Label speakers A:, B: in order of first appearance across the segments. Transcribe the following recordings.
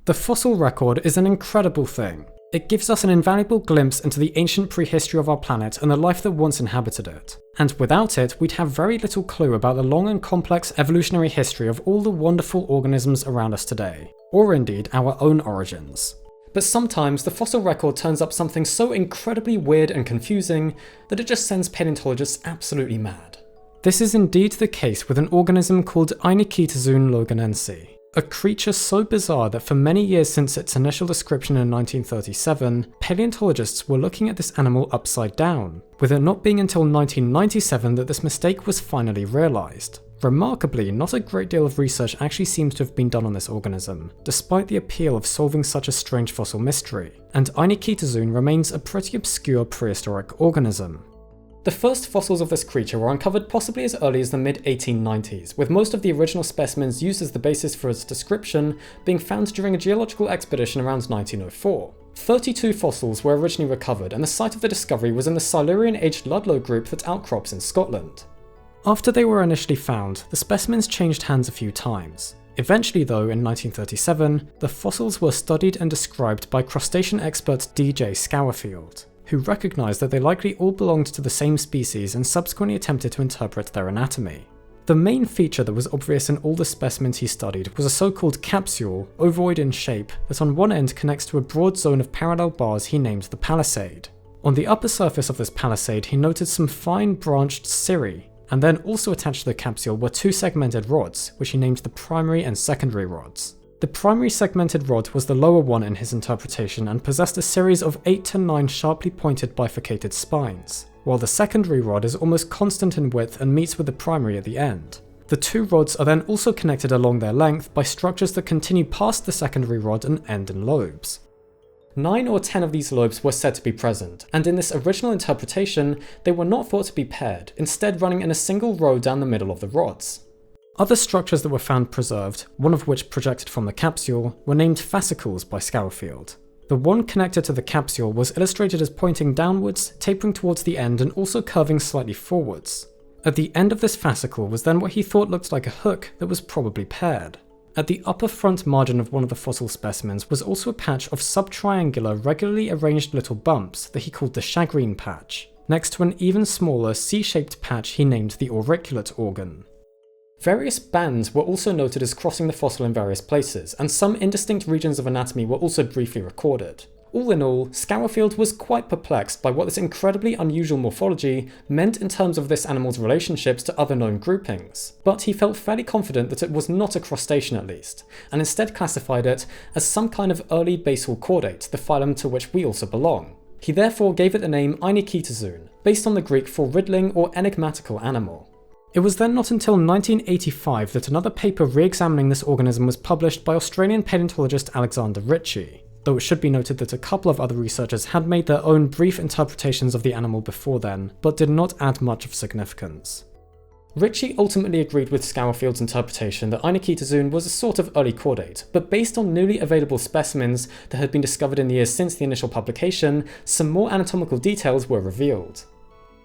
A: The fossil record is an incredible thing. It gives us an invaluable glimpse into the ancient prehistory of our planet and the life that once inhabited it. And without it, we'd have very little clue about the long and complex evolutionary history of all the wonderful organisms around us today, or indeed our own origins. But sometimes the fossil record turns up something so incredibly weird and confusing that it just sends paleontologists absolutely mad. This is indeed the case with an organism called Ainiktozoon loganense. A creature so bizarre that for many years since its initial description in 1937, paleontologists were looking at this animal upside down, with it not being until 1997 that this mistake was finally realised. Remarkably, not a great deal of research actually seems to have been done on this organism, despite the appeal of solving such a strange fossil mystery, and Ainiktozoon remains a pretty obscure prehistoric organism. The first fossils of this creature were uncovered possibly as early as the mid-1890s, with most of the original specimens used as the basis for its description being found during a geological expedition around 1904. 32 fossils were originally recovered, and the site of the discovery was in the Silurian-aged Ludlow group that outcrops in Scotland. After they were initially found, the specimens changed hands a few times. Eventually though, in 1937, the fossils were studied and described by crustacean expert D.J. Scourfield, who recognised that they likely all belonged to the same species and subsequently attempted to interpret their anatomy. The main feature that was obvious in all the specimens he studied was a so-called capsule, ovoid in shape, that on one end connects to a broad zone of parallel bars he named the palisade. On the upper surface of this palisade he noted some fine branched cirri, and then also attached to the capsule were two segmented rods, which he named the primary and secondary rods. The primary segmented rod was the lower one in his interpretation and possessed a series of 8 to 9 sharply pointed bifurcated spines, while the secondary rod is almost constant in width and meets with the primary at the end. The two rods are then also connected along their length by structures that continue past the secondary rod and end in lobes. 9 or 10 of these lobes were said to be present, and in this original interpretation, they were not thought to be paired, instead running in a single row down the middle of the rods. Other structures that were found preserved, one of which projected from the capsule, were named fascicles by Scourfield. The one connected to the capsule was illustrated as pointing downwards, tapering towards the end and also curving slightly forwards. At the end of this fascicle was then what he thought looked like a hook that was probably paired. At the upper front margin of one of the fossil specimens was also a patch of subtriangular, regularly arranged little bumps that he called the shagreen patch, next to an even smaller C-shaped patch he named the auriculate organ. Various bands were also noted as crossing the fossil in various places, and some indistinct regions of anatomy were also briefly recorded. All in all, Scourfield was quite perplexed by what this incredibly unusual morphology meant in terms of this animal's relationships to other known groupings, but he felt fairly confident that it was not a crustacean at least, and instead classified it as some kind of early basal chordate, the phylum to which we also belong. He therefore gave it the name Ainiktozoon, based on the Greek for riddling or enigmatical animal. It was then not until 1985 that another paper re-examining this organism was published by Australian paleontologist Alexander Ritchie, though it should be noted that a couple of other researchers had made their own brief interpretations of the animal before then, but did not add much of significance. Ritchie ultimately agreed with Scourfield's interpretation that Ainiktozoon was a sort of early chordate, but based on newly available specimens that had been discovered in the years since the initial publication, some more anatomical details were revealed.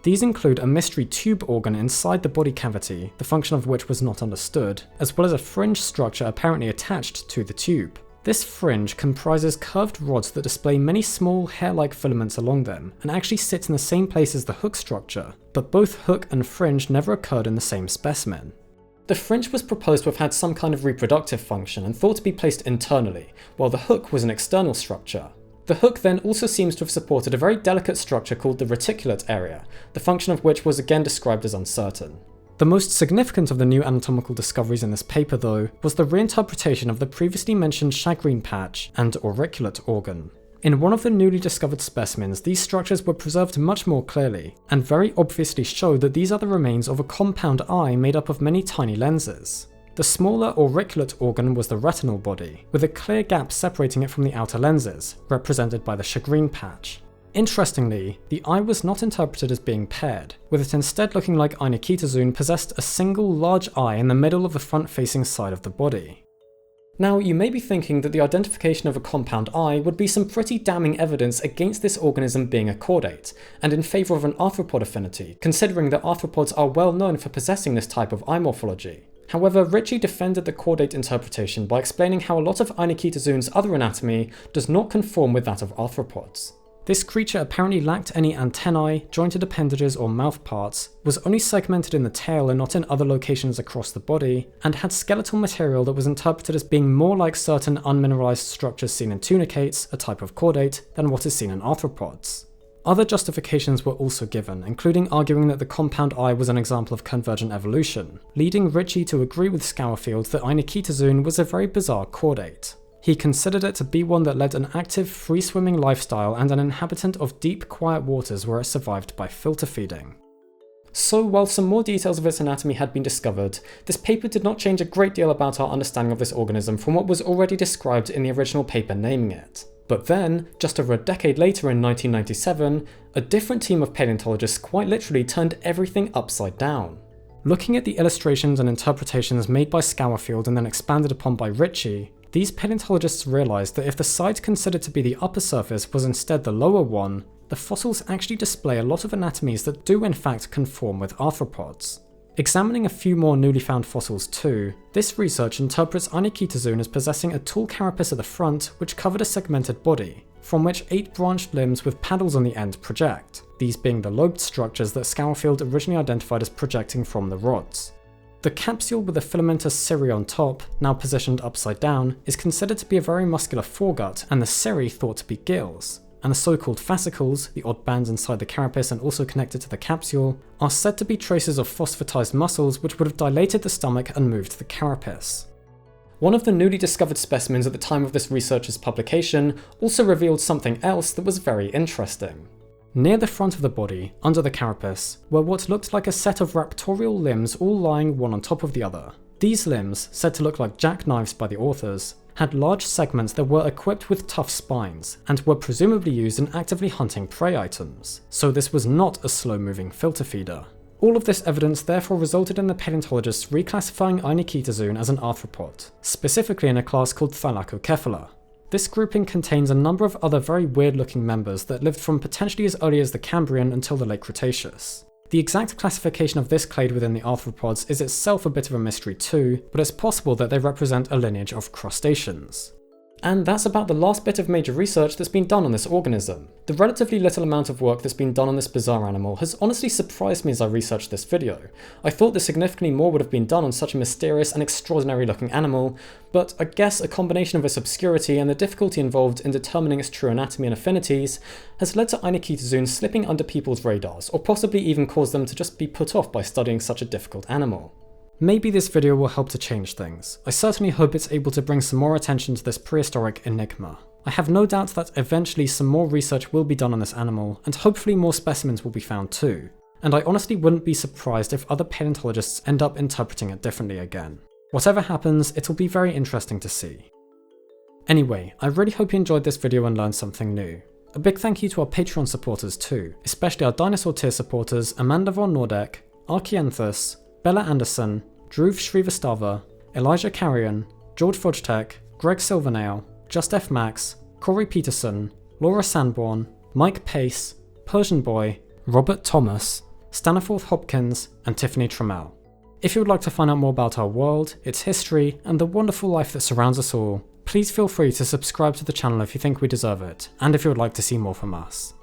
A: These include a mystery tube organ inside the body cavity, the function of which was not understood, as well as a fringe structure apparently attached to the tube. This fringe comprises curved rods that display many small hair-like filaments along them, and actually sit in the same place as the hook structure, but both hook and fringe never occurred in the same specimen. The fringe was proposed to have had some kind of reproductive function and thought to be placed internally, while the hook was an external structure. The hook then also seems to have supported a very delicate structure called the reticulate area, the function of which was again described as uncertain. The most significant of the new anatomical discoveries in this paper, though, was the reinterpretation of the previously mentioned shagreen patch and auriculate organ. In one of the newly discovered specimens, these structures were preserved much more clearly, and very obviously showed that these are the remains of a compound eye made up of many tiny lenses. The smaller auriculate organ was the retinal body, with a clear gap separating it from the outer lenses, represented by the shagreen patch. Interestingly, the eye was not interpreted as being paired, with it instead looking like Ainiktozoon possessed a single large eye in the middle of the front-facing side of the body. Now, you may be thinking that the identification of a compound eye would be some pretty damning evidence against this organism being a chordate, and in favour of an arthropod affinity, considering that arthropods are well known for possessing this type of eye morphology. However, Ritchie defended the chordate interpretation by explaining how a lot of Ainiktozoon's other anatomy does not conform with that of arthropods. This creature apparently lacked any antennae, jointed appendages or mouth parts, was only segmented in the tail and not in other locations across the body, and had skeletal material that was interpreted as being more like certain unmineralized structures seen in tunicates, a type of chordate, than what is seen in arthropods. Other justifications were also given, including arguing that the compound eye was an example of convergent evolution, leading Ritchie to agree with Schowerfield that Ainiktozoon was a very bizarre chordate. He considered it to be one that led an active, free-swimming lifestyle and an inhabitant of deep, quiet waters where it survived by filter feeding. So, while some more details of its anatomy had been discovered, this paper did not change a great deal about our understanding of this organism from what was already described in the original paper naming it. But then, just over a decade later in 1997, a different team of paleontologists quite literally turned everything upside down. Looking at the illustrations and interpretations made by Schowerfield and then expanded upon by Ritchie, these paleontologists realised that if the side considered to be the upper surface was instead the lower one, the fossils actually display a lot of anatomies that do in fact conform with arthropods. Examining a few more newly found fossils too, this research interprets Ainiktozoon as possessing a tall carapace at the front which covered a segmented body, from which 8 branched limbs with paddles on the end project, these being the lobed structures that Schowerfield originally identified as projecting from the rods. The capsule with the filamentous cirri on top, now positioned upside down, is considered to be a very muscular foregut, and the cirri thought to be gills, and the so-called fascicles, the odd bands inside the carapace and also connected to the capsule, are said to be traces of phosphatized muscles which would have dilated the stomach and moved the carapace. One of the newly discovered specimens at the time of this researcher's publication also revealed something else that was very interesting. Near the front of the body, under the carapace, were what looked like a set of raptorial limbs all lying one on top of the other. These limbs, said to look like jackknives by the authors, had large segments that were equipped with tough spines, and were presumably used in actively hunting prey items, so this was not a slow-moving filter feeder. All of this evidence therefore resulted in the paleontologists reclassifying Ainiktozoon as an arthropod, specifically in a class called Thylakocephala. This grouping contains a number of other very weird-looking members that lived from potentially as early as the Cambrian until the late Cretaceous. The exact classification of this clade within the arthropods is itself a bit of a mystery too, but it's possible that they represent a lineage of crustaceans. And that's about the last bit of major research that's been done on this organism. The relatively little amount of work that's been done on this bizarre animal has honestly surprised me as I researched this video. I thought that significantly more would have been done on such a mysterious and extraordinary looking animal, but I guess a combination of its obscurity and the difficulty involved in determining its true anatomy and affinities has led to Ainiktozoon slipping under people's radars, or possibly even caused them to just be put off by studying such a difficult animal. Maybe this video will help to change things. I certainly hope it's able to bring some more attention to this prehistoric enigma. I have no doubt that eventually some more research will be done on this animal, and hopefully more specimens will be found too. And I honestly wouldn't be surprised if other paleontologists end up interpreting it differently again. Whatever happens, it'll be very interesting to see. Anyway, I really hope you enjoyed this video and learned something new. A big thank you to our Patreon supporters too, especially our Dinosaur tier supporters Amanda von Nordek, Archianthus, Bella Anderson, Dhruv Shrivastava, Elijah Carrion, George Fudgetek, Greg Silvernail, Just F Max, Corey Peterson, Laura Sanborn, Mike Pace, Persian Boy, Robert Thomas, Staniforth Hopkins, and Tiffany Trammell. If you would like to find out more about our world, its history, and the wonderful life that surrounds us all, please feel free to subscribe to the channel if you think we deserve it, and if you would like to see more from us.